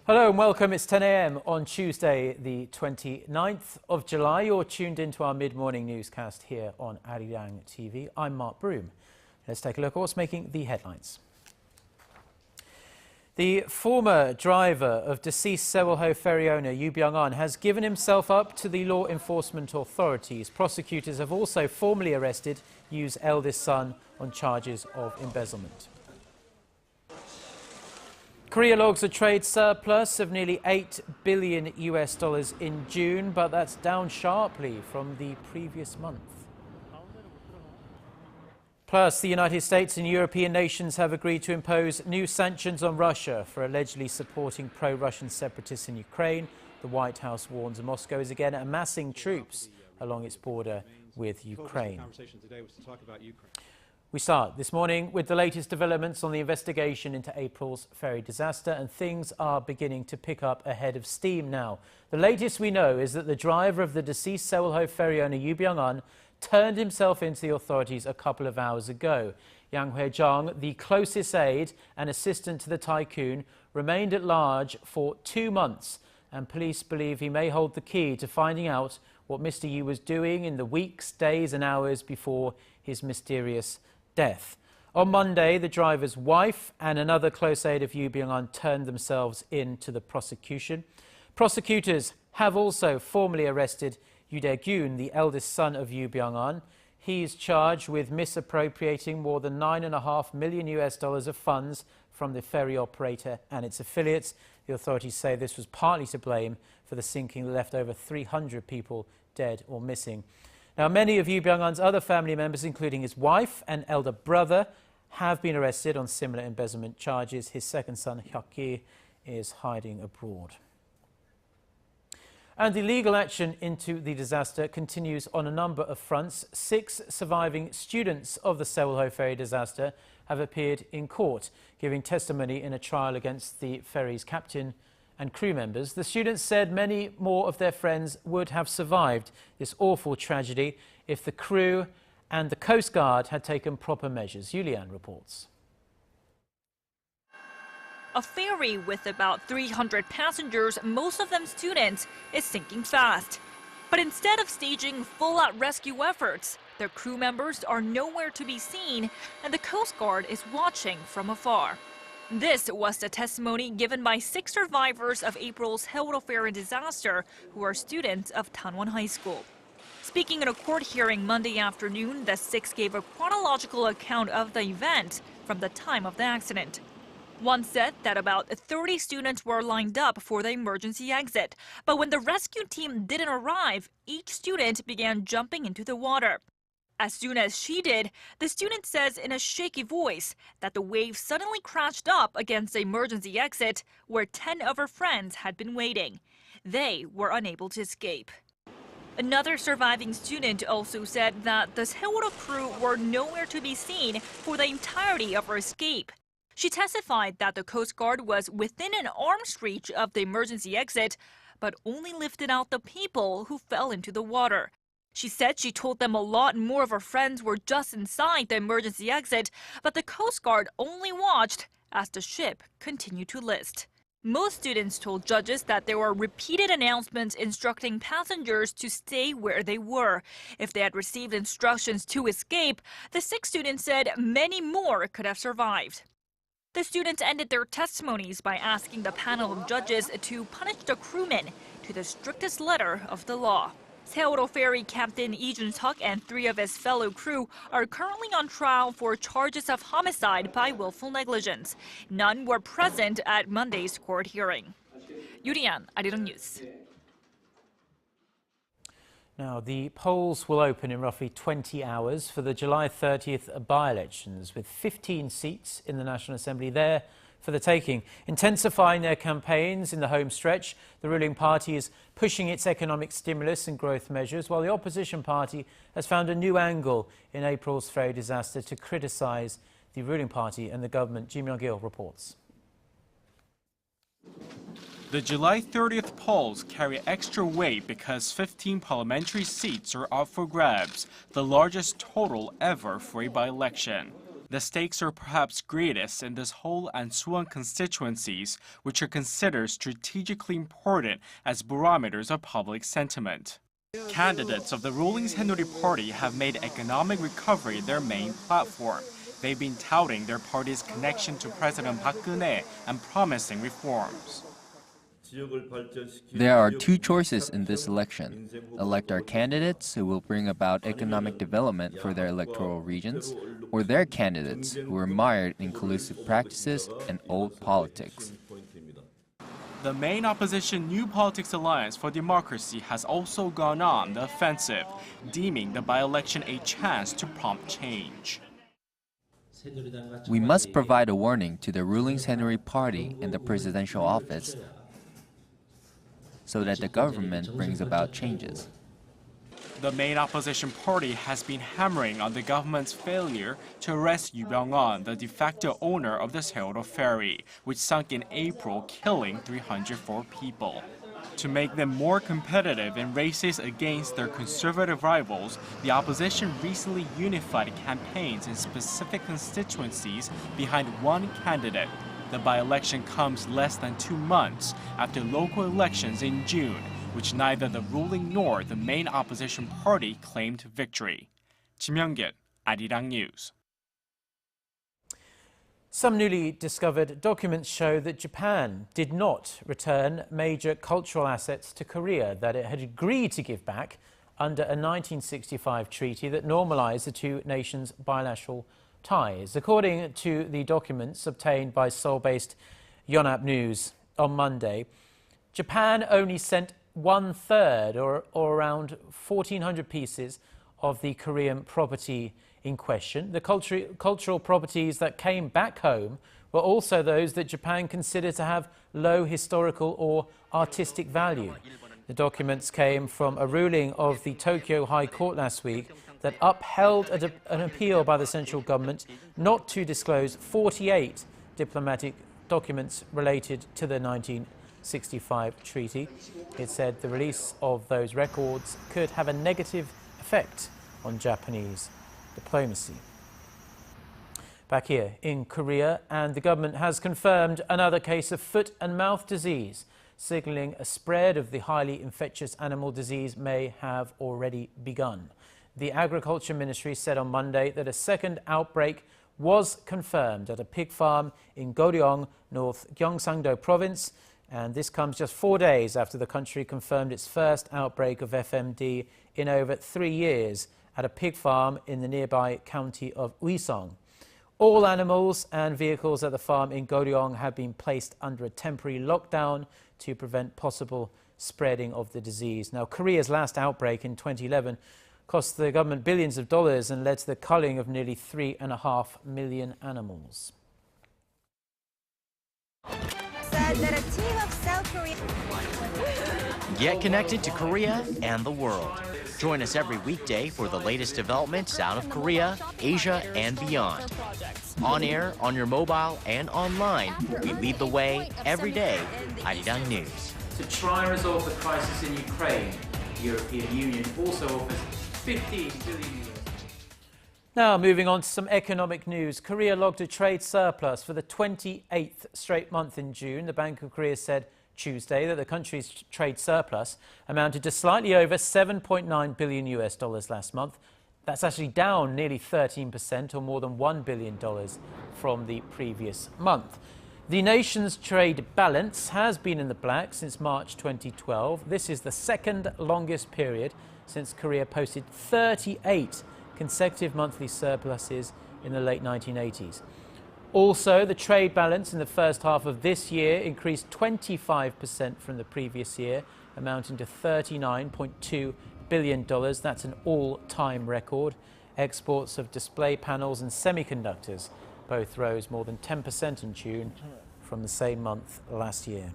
Hello and welcome. It's 10 a.m. on Tuesday, the 29th of July. You're tuned into our mid-morning newscast here on ARIRANG TV. I'm Mark Broom. Let's take a look at what's making the headlines. The former driver of deceased Sewol-ho ferry owner Yoo Byung-eun has given himself up to the law enforcement authorities. Prosecutors have also formally arrested Yoo's eldest son on charges of embezzlement. Korea logs a trade surplus of nearly $8 billion in June, but that's down sharply from the previous month. Plus, the United States and European nations have agreed to impose new sanctions on Russia for allegedly supporting pro-Russian separatists in Ukraine. The White House warns Moscow is again amassing troops along its border with Ukraine. We start this morning with the latest developments on the investigation into April's ferry disaster, and things are beginning to pick up a head of steam now. The latest we know is that the driver of the deceased Sewol-ho ferry owner Yoo Byung-eun turned himself into the authorities a couple of hours ago. Hwe-jeong, the closest aide and assistant to the tycoon, remained at large for 2 months, and police believe he may hold the key to finding out what Mr. Yoo was doing in the weeks, days and hours before his mysterious death. On Monday, the driver's wife and another close aide of Yoo Byung-eun turned themselves in to the prosecution. Prosecutors have also formally arrested Yoo Dae-kyun, the eldest son of Yoo Byung-eun. He is charged with misappropriating more than $9.5 million of funds from the ferry operator and its affiliates. The authorities say this was partly to blame for the sinking that left over 300 people dead or missing. Now, many of Yoo Byung-eun's other family members, including his wife and elder brother, have been arrested on similar embezzlement charges. His second son, Hyuk-ki, is hiding abroad. And the legal action into the disaster continues on a number of fronts. 6 surviving students of the Sewol-ho ferry disaster have appeared in court, giving testimony in a trial against the ferry's captain and crew members. The students said many more of their friends would have survived this awful tragedy if the crew and the Coast Guard had taken proper measures. Julian reports. A ferry with about 300 passengers, most of them students, is sinking fast. But instead of staging full-out rescue efforts, their crew members are nowhere to be seen, and the Coast Guard is watching from afar. This was the testimony given by 6 survivors of April's Sewol-ho ferry disaster, who are students of Danwon High School. Speaking in a court hearing Monday afternoon, the 6 gave a chronological account of the event from the time of the accident. One said that about 30 students were lined up for the emergency exit, but when the rescue team didn't arrive, each student began jumping into the water. As soon as she did, the student says in a shaky voice that the wave suddenly crashed up against the emergency exit where 10 of her friends had been waiting. They were unable to escape. Another surviving student also said that the Sewol-ho crew were nowhere to be seen for the entirety of her escape. She testified that the Coast Guard was within an arm's reach of the emergency exit, but only lifted out the people who fell into the water. She said she told them a lot more of her friends were just inside the emergency exit, but the Coast Guard only watched as the ship continued to list. Most students told judges that there were repeated announcements instructing passengers to stay where they were. If they had received instructions to escape, the 6 students said many more could have survived. The students ended their testimonies by asking the panel of judges to punish the crewmen to the strictest letter of the law. Sewol-ho ferry captain Lee Jun-seok and 3 of his fellow crew are currently on trial for charges of homicide by willful negligence. None were present at Monday's court hearing. Yurian, ARIRANG News. Now, the polls will open in roughly 20 hours for the July 30th by-elections, with 15 seats in the National Assembly there for the taking. Intensifying their campaigns in the home stretch, the ruling party is pushing its economic stimulus and growth measures, while the opposition party has found a new angle in April's ferry disaster to criticise the ruling party and the government. Joo Byung-eun reports. The July 30th polls carry extra weight because 15 parliamentary seats are up for grabs, the largest total ever for a by-election. The stakes are perhaps greatest in this Seoul and Suwon constituencies, which are considered strategically important as barometers of public sentiment. Candidates of the ruling Saenuri Party have made economic recovery their main platform. They've been touting their party's connection to President Park Geun-hye and promising reforms. There are two choices in this election. Elect our candidates who will bring about economic development for their electoral regions, or their candidates who are mired in collusive practices and old politics. The main opposition New Politics Alliance for Democracy has also gone on the offensive, deeming the by-election a chance to prompt change. We must provide a warning to the ruling Saenuri Party in the presidential office so that the government brings about changes. The main opposition party has been hammering on the government's failure to arrest Yoo Byung-eun, the de facto owner of the Sewol-ho ferry, which sunk in April, killing 304 people. To make them more competitive in races against their conservative rivals, the opposition recently unified campaigns in specific constituencies behind one candidate. The by-election comes less than 2 months after local elections in June, which neither the ruling nor the main opposition party claimed victory. Joo Byung-eun, ARIRANG News. Some newly discovered documents show that Japan did not return major cultural assets to Korea that it had agreed to give back under a 1965 treaty that normalized the two nations' bilateral ties. According to the documents obtained by Seoul-based Yonhap News on Monday, Japan only sent 1/3 or around 1,400 pieces of the Korean property in question. The cultural properties that came back home were also those that Japan considered to have low historical or artistic value. The documents came from a ruling of the Tokyo High Court last week that upheld an appeal by the central government not to disclose 48 diplomatic documents related to the 1965 treaty. It said the release of those records could have a negative effect on Japanese diplomacy. Back here in Korea, and the government has confirmed another case of foot and mouth disease, signalling a spread of the highly infectious animal disease may have already begun. The Agriculture Ministry said on Monday that a second outbreak was confirmed at a pig farm in Goryeo, North Gyeongsang-do Province, and this comes just 4 days after the country confirmed its first outbreak of FMD in over 3 years at a pig farm in the nearby county of Hwe-jeong. All animals and vehicles at the farm in Goryeo have been placed under a temporary lockdown to prevent possible spreading of the disease. Now, Korea's last outbreak in 2011 cost the government billions of dollars and led to the culling of nearly 3.5 million animals. Get connected to Korea and the world. Join us every weekday for the latest developments out of Korea, Asia, and beyond. On air, on your mobile, and online, we lead the way every day. ARIRANG News. To try and resolve the crisis in Ukraine, the European Union also offers $15 billion. Now, moving on to some economic news. Korea logged a trade surplus for the 28th straight month in June. The Bank of Korea said Tuesday that the country's trade surplus amounted to slightly over $7.9 billion last month. That's actually down nearly 13% or more than $1 billion from the previous month. The nation's trade balance has been in the black since March 2012. This is the second longest period since Korea posted 38 consecutive monthly surpluses in the late 1980s. Also, the trade balance in the first half of this year increased 25% from the previous year, amounting to $39.2 billion. That's an all-time record. Exports of display panels and semiconductors both rose more than 10% in June from the same month last year.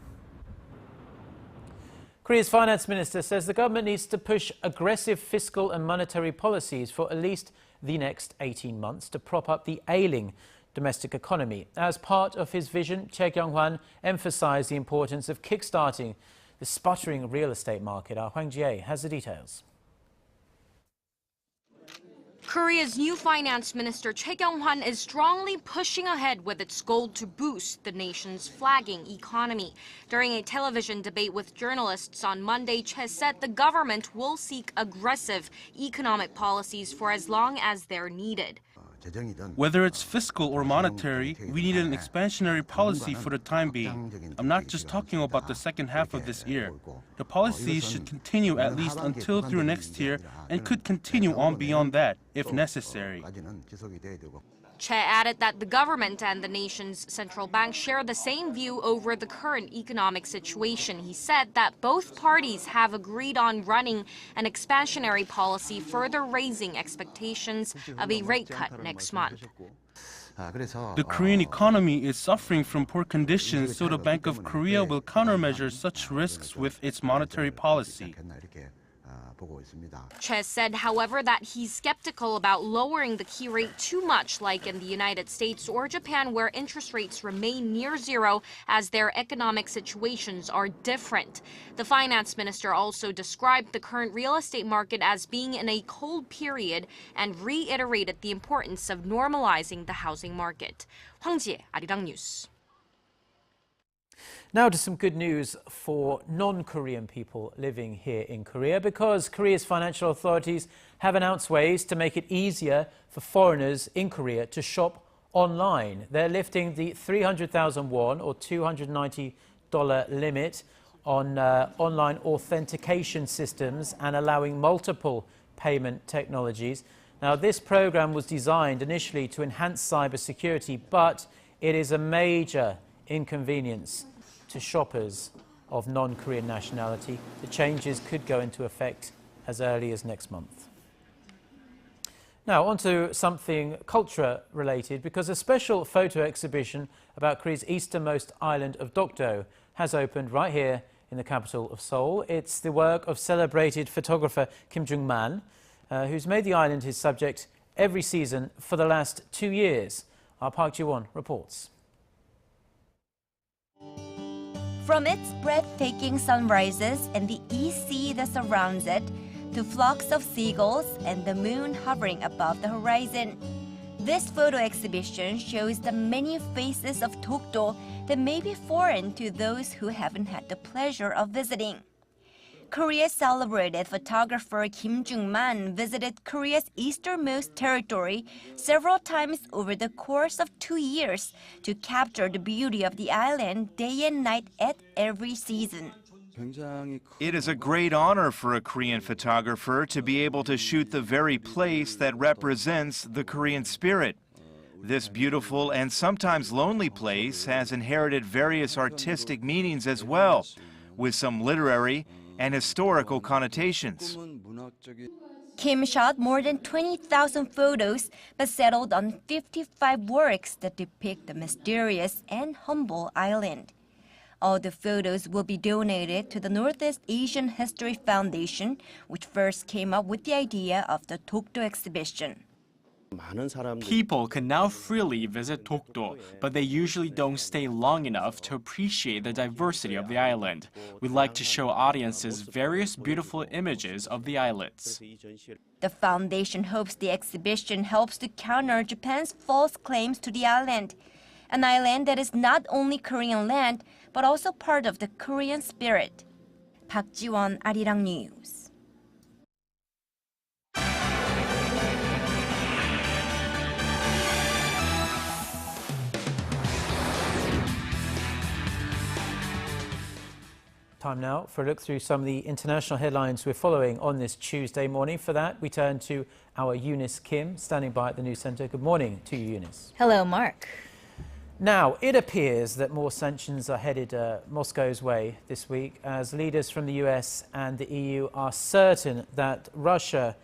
Korea's finance minister says the government needs to push aggressive fiscal and monetary policies for at least the next 18 months to prop up the ailing domestic economy. As part of his vision, Hwe-jeong emphasized the importance of kickstarting the sputtering real estate market. Our Hwang Ji-ae has the details. Korea's new finance minister Hwe-jeong is strongly pushing ahead with its goal to boost the nation's flagging economy. During a television debate with journalists on Monday, Choi said the government will seek aggressive economic policies for as long as they're needed. Whether it's fiscal or monetary, we need an expansionary policy for the time being. I'm not just talking about the second half of this year. The policies should continue at least until through next year and could continue on beyond that, if necessary. Che added that the government and the nation's central bank share the same view over the current economic situation. He said that both parties have agreed on running an expansionary policy, further raising expectations of a rate cut next month. The Korean economy is suffering from poor conditions, so the Bank of Korea will countermeasure such risks with its monetary policy. Che said, however, that he's skeptical about lowering the key rate too much, like in the United States or Japan, where interest rates remain near zero as their economic situations are different. The finance minister also described the current real estate market as being in a cold period and reiterated the importance of normalizing the housing market. Hwang Ji-ae, ARIRANG News. Now to some good news for non-Korean people living here in Korea, because Korea's financial authorities have announced ways to make it easier for foreigners in Korea to shop online. They're lifting the 300,000 won or $290 limit on online authentication systems and allowing multiple payment technologies. Now, this program was designed initially to enhance cybersecurity, but it is a major inconvenience to shoppers of non-Korean nationality. The changes could go into effect as early as next month. Now, on to something culture-related, because a special photo exhibition about Korea's easternmost island of Dokdo has opened right here in the capital of Seoul. It's the work of celebrated photographer Kim Jung-man, who's made the island his subject every season for the last 2 years. Our Park Ji-won reports. From its breathtaking sunrises and the east sea that surrounds it, to flocks of seagulls and the moon hovering above the horizon, this photo exhibition shows the many faces of Dokdo that may be foreign to those who haven't had the pleasure of visiting. Korea's celebrated photographer Kim Jung-man visited Korea's easternmost territory several times over the course of 2 years to capture the beauty of the island day and night at every season. It is a great honor for a Korean photographer to be able to shoot the very place that represents the Korean spirit. This beautiful and sometimes lonely place has inherited various artistic meanings as well, with some literary and historical connotations. Kim shot more than 20,000 photos, but settled on 55 works that depict the mysterious and humble island. All the photos will be donated to the Northeast Asian History Foundation, which first came up with the idea of the Dokdo exhibition. People can now freely visit Dokdo, but they usually don't stay long enough to appreciate the diversity of the island. We'd like to show audiences various beautiful images of the islets. The foundation hopes the exhibition helps to counter Japan's false claims to the island, an island that is not only Korean land, but also part of the Korean spirit. Park Ji-won, ARIRANG News. Time now for a look through some of the international headlines we're following on this Tuesday morning. For that, we turn to our Eunice Kim, standing by at the news centre. Good morning to you, Eunice. Hello, Mark. Now, it appears that more sanctions are headed Moscow's way this week, as leaders from the US and the EU are certain that Russia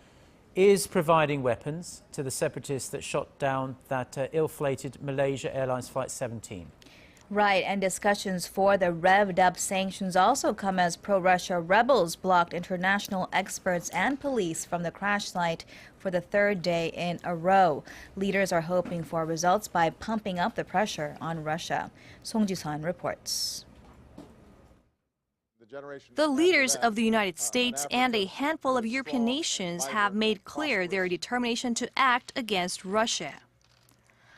is providing weapons to the separatists that shot down that ill-fated Malaysia Airlines Flight 17. Right, and discussions for the revved-up sanctions also come as pro-Russia rebels blocked international experts and police from the crash site for the third day in a row. Leaders are hoping for results by pumping up the pressure on Russia. Song Ji-sun reports. The leaders of the United States and a handful of European nations have made clear their determination to act against Russia.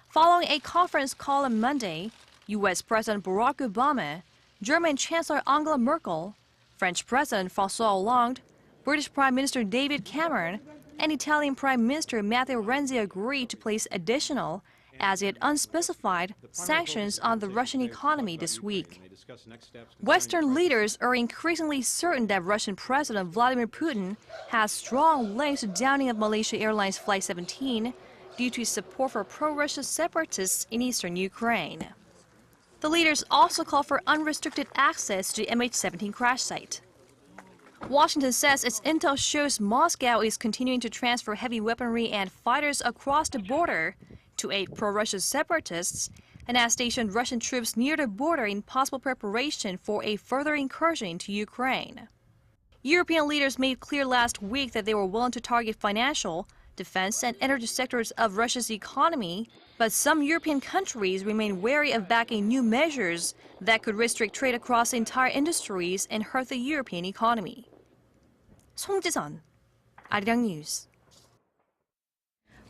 Following a conference call on Monday, U.S. President Barack Obama, German Chancellor Angela Merkel, French President François Hollande, British Prime Minister David Cameron, and Italian Prime Minister Matteo Renzi agreed to place additional, as yet unspecified, sanctions on the Russian economy this week. Western leaders are increasingly certain that Russian President Vladimir Putin has strong links to downing of Malaysia Airlines Flight 17 due to his support for pro-Russia separatists in eastern Ukraine. The leaders also call for unrestricted access to the MH17 crash site. Washington says its intel shows Moscow is continuing to transfer heavy weaponry and fighters across the border to aid pro-Russia separatists and has stationed Russian troops near the border in possible preparation for a further incursion into Ukraine. European leaders made clear last week that they were willing to target financial, defense, and energy sectors of Russia's economy, but some European countries remain wary of backing new measures that could restrict trade across entire industries and hurt the European economy. Song Ji-sun, ARIRANG News.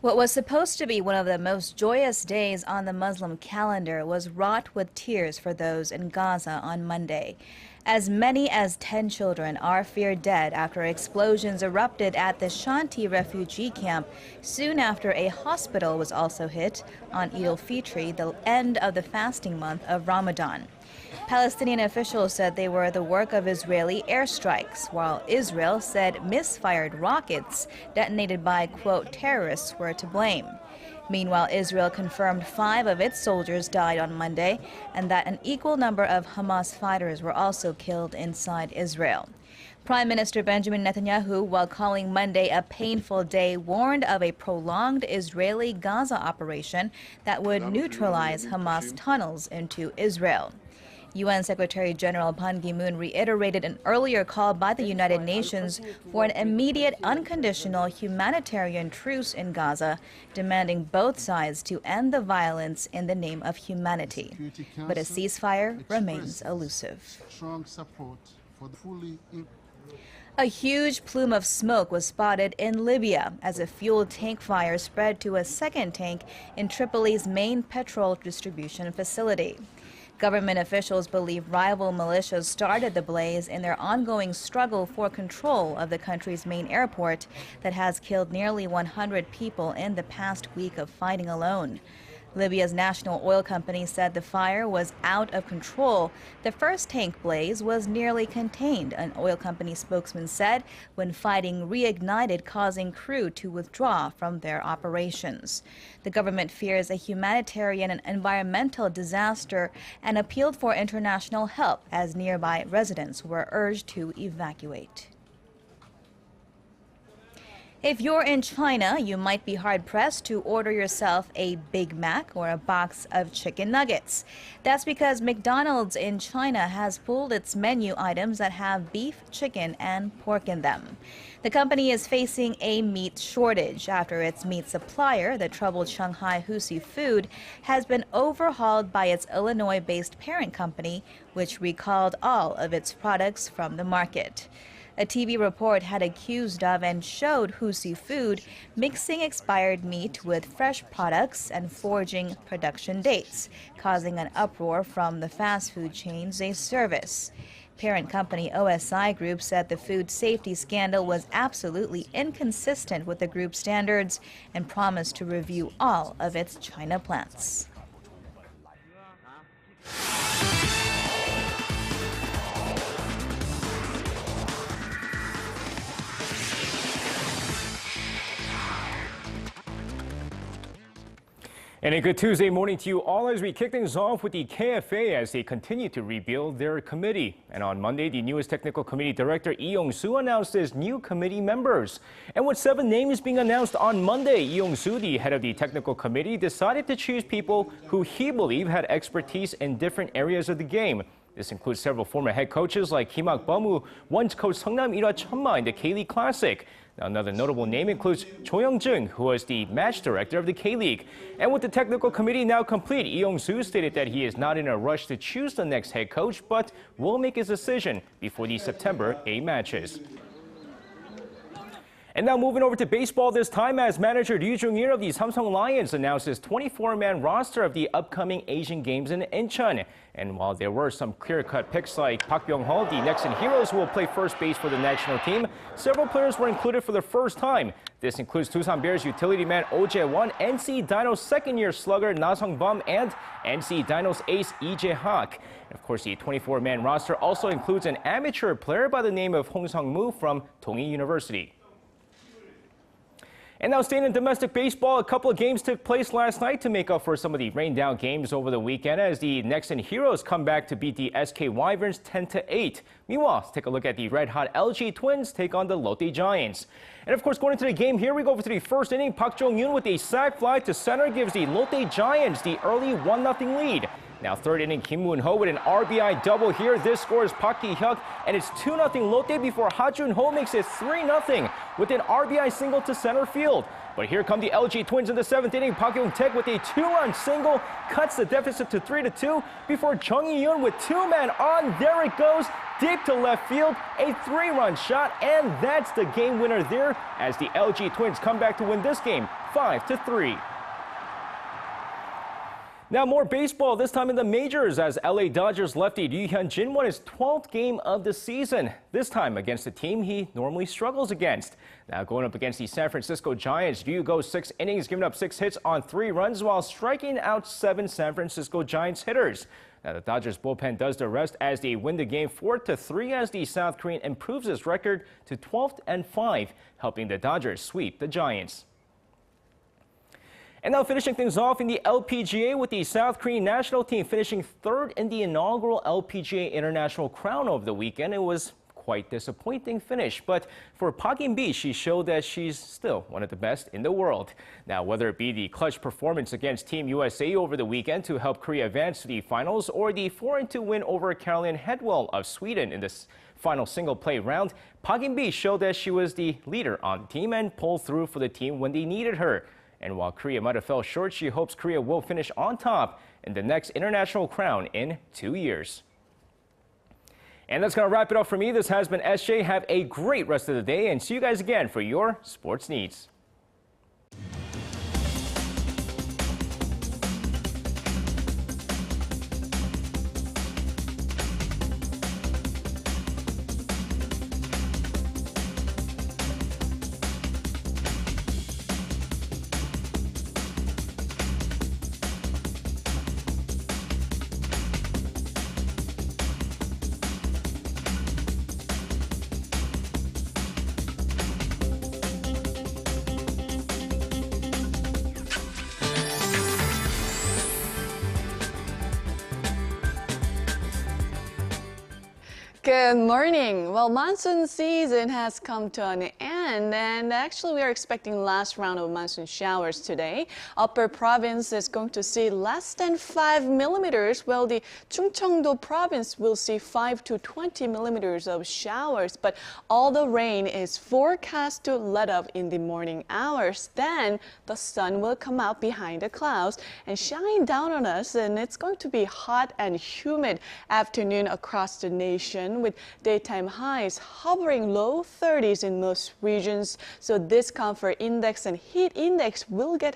What was supposed to be one of the most joyous days on the Muslim calendar was wrought with tears for those in Gaza on Monday. As many as 10 children are feared dead after explosions erupted at the Shanti refugee camp soon after a hospital was also hit on Eid al-Fitr, the end of the fasting month of Ramadan. Palestinian officials said they were the work of Israeli airstrikes, while Israel said misfired rockets detonated by, quote, terrorists were to blame. Meanwhile, Israel confirmed 5 of its soldiers died on Monday and that an equal number of Hamas fighters were also killed inside Israel. Prime Minister Benjamin Netanyahu, while calling Monday a painful day, warned of a prolonged Israeli Gaza operation that would neutralize Hamas tunnels into Israel. UN Secretary General Ban Ki-moon reiterated an earlier call by the United Nations for an immediate, unconditional humanitarian truce in Gaza, demanding both sides to end the violence in the name of humanity. But a ceasefire remains elusive. A huge plume of smoke was spotted in Libya as a fuel tank fire spread to a second tank in Tripoli's main petrol distribution facility. Government officials believe rival militias started the blaze in their ongoing struggle for control of the country's main airport that has killed nearly 100 people in the past week of fighting alone. Libya's national oil company said the fire was out of control. The first tank blaze was nearly contained, an oil company spokesman said, when fighting reignited, causing crew to withdraw from their operations. The government fears a humanitarian and environmental disaster and appealed for international help as nearby residents were urged to evacuate. If you're in China, you might be hard-pressed to order yourself a Big Mac or a box of chicken nuggets. That's because McDonald's in China has pulled its menu items that have beef, chicken, and pork in them. The company is facing a meat shortage after its meat supplier, the troubled Shanghai Husi Food, has been overhauled by its Illinois-based parent company, which recalled all of its products from the market. A TV report had accused of and showed Husi Food mixing expired meat with fresh products and forging production dates, causing an uproar from the fast food chains they service. Parent company OSI Group said the food safety scandal was absolutely inconsistent with the group's standards and promised to review all of its China plants. And a good Tuesday morning to you all as we kick things off with the KFA as they continue to rebuild their committee. And on Monday, the newest technical committee director Lee Young-soo announced his new committee members. And with 7 names being announced on Monday, Lee Young-soo, the head of the technical committee, decided to choose people who he believed had expertise in different areas of the game. This includes several former head coaches like Kim Hak-bum, who once coached Seongnam Ira Cheonma in the K-League Classic. Now, another notable name includes Cho Young-jung, who was the match director of the K-League. And with the technical committee now complete, Lee Young-soo stated that he is not in a rush to choose the next head coach, but will make his decision before the September A matches. And now moving over to baseball, this time as manager Yoo Byung-eun of the Samsung Lions announced his 24-man roster of the upcoming Asian Games in Incheon. And while there were some clear-cut picks like Park Byung-ho, the Nexen Heroes who will play first base for the national team, several players were included for the first time. This includes Tusan Bears utility man Oh Jae-won, NC Dinos second-year slugger Na Sung-bum, and NC Dinos ace Lee Jae-hak. And of course, the 24-man roster also includes an amateur player by the name of Hong Sung-moo from Dongi University. And now staying in domestic baseball, a couple of games took place last night to make up for some of the rained-out games over the weekend as the Nexen Heroes come back to beat the SK Wyverns 10-8. Meanwhile, let's take a look at the red-hot LG Twins take on the Lotte Giants. And of course, going into the game here, we go over to the first inning. Park Jong-yoon with a sac fly to center gives the Lotte Giants the early 1-0 lead. Now third inning, Kim Moon-ho with an RBI double here. This scores Park Ki-hyuk, and it's 2-0 Lotte before Ha Jun-ho makes it 3-0 with an RBI single to center field. But here come the LG Twins in the 7th inning. Park Young-taek with a 2-run single cuts the deficit to 3-2 before Chung Hee-yoon with 2 men on. There it goes, deep to left field, a 3-run shot, and that's the game winner there as the LG Twins come back to win this game 5-3. Now more baseball, this time in the majors as LA Dodgers lefty Ryu Hyun-jin won his 12th game of the season, this time against a team he normally struggles against. Now going up against the San Francisco Giants, Ryu goes 6 innings, giving up 6 hits on 3 runs while striking out 7 San Francisco Giants hitters. Now the Dodgers bullpen does the rest as they win the game 4-3 as the South Korean improves his record to 12-5, helping the Dodgers sweep the Giants. And now finishing things off in the LPGA with the South Korean national team finishing 3rd in the inaugural LPGA International Crown over the weekend. It was quite disappointing finish, but for Park In-bi, she showed that she's still one of the best in the world. Now, whether it be the clutch performance against Team USA over the weekend to help Korea advance to the finals or the 4-2 win over Caroline Hedwell of Sweden in this final single play round, Park In-bi showed that she was the leader on the team and pulled through for the team when they needed her. And while Korea might have fell short, she hopes Korea will finish on top in the next international crown in 2 years. And that's going to wrap it up for me. This has been SJ. Have a great rest of the day and see you guys again for your sports needs. Good morning. Well, monsoon season has come to an end, and actually we are expecting last round of monsoon showers today. Upper province is going to see less than 5 millimeters, while the Chungcheongdo province will see 5 to 20 millimeters of showers. But all the rain is forecast to let up in the morning hours. Then the sun will come out behind the clouds and shine down on us, and it's going to be hot and humid afternoon across the nation, with daytime highs hovering low 30s in most regions. So this comfort index and heat index will get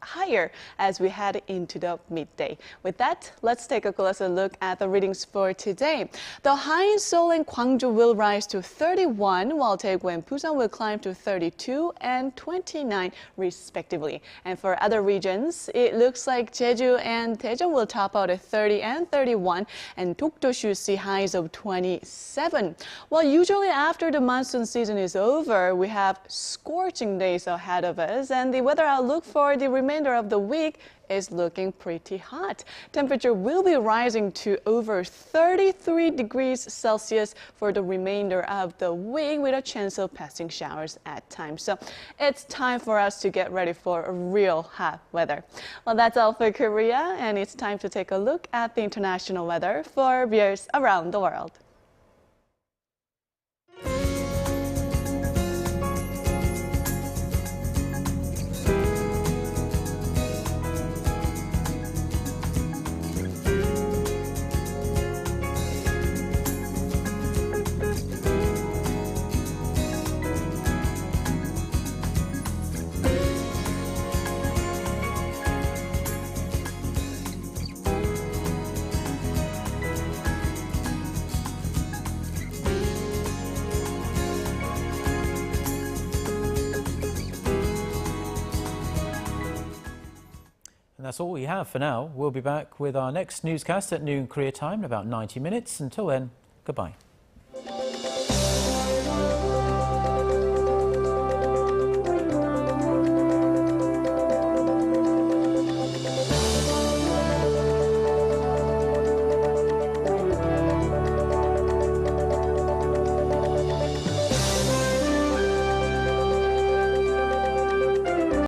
higher as we head into the midday. With that, let's take a closer look at the readings for today. The high in Seoul and Gwangju will rise to 31, while Daegu and Busan will climb to 32 and 29 respectively. And for other regions, it looks like Jeju and Daejeon will top out at 30 and 31, and Dokdo should see highs of 20 27. Well, usually after the monsoon season is over, we have scorching days ahead of us, and the weather outlook for the remainder of the week is looking pretty hot. Temperature will be rising to over 33 degrees Celsius for the remainder of the week, with a chance of passing showers at times. So it's time for us to get ready for real hot weather. Well, that's all for Korea, and it's time to take a look at the international weather for viewers around the world. And that's all we have for now. We'll be back with our next newscast at noon Korea time in about 90 minutes. Until then, goodbye.